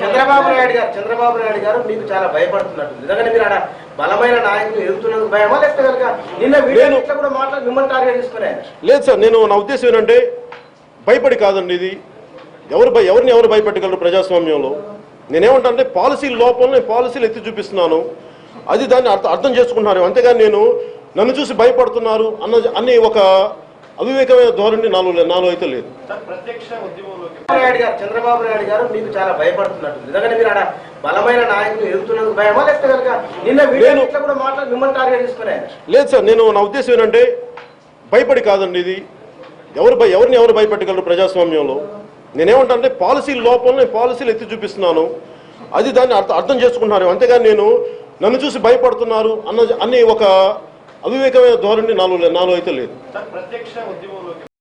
చంద్రబాబు నాయుడు గారు మీకు చాలా భయపడుతున్నట్టు నిజంగానే మీరు ఆడ బలమైన నాయకులు ఎదుగుతున్నందుకు భయమా లేకపోతే కనుక నిన్న వీడియో కూడా మాట్లాడి మిమ్మల్ని టార్గెట్ తీసుకునే? లేదు సార్, నేను నా ఉద్దేశం ఏంటంటే భయపడి కాదండి ఇది. ఎవరిని ఎవరు భయపెట్టగలరు ప్రజాస్వామ్యంలో? నేనేమంటానంటే పాలసీ లోపల నేను పాలసీలు ఎత్తి చూపిస్తున్నాను, అది దాన్ని అర్థం చేసుకుంటున్నారు. అంతేగాని నేను నన్ను చూసి భయపడుతున్నారు అన్ని ఒక అవివేకమైన ధోరణి నాలో అయితే లేదు. చంద్రబాబు నాయుడు గారు మీకు చాలా భయపడుతున్నట్టు నిజంగానే మీరు ఆడ బలమైన నాయకులు ఎదుగుతున్నందుకు భయమా లేకపోతే కనుక నిన్న వీడియో కూడా మాట్లాడి మిమ్మల్ని టార్గెట్ తీసుకునే? లేదు సార్, నేను నా ఉద్దేశం ఏంటంటే భయపడి కాదండి ఇది. ఎవరిని ఎవరు భయపెట్టగలరు ప్రజాస్వామ్యంలో? నేనేమంటానంటే పాలసీ లోపల నేను పాలసీలు ఎత్తి చూపిస్తున్నాను, అది దాన్ని అర్థం చేసుకుంటున్నారు. అంతేగాని నేను నన్ను చూసి భయపడుతున్నారు అన్ని ఒక అవివేకమైన ధోరణి నాలో అయితే లేదు.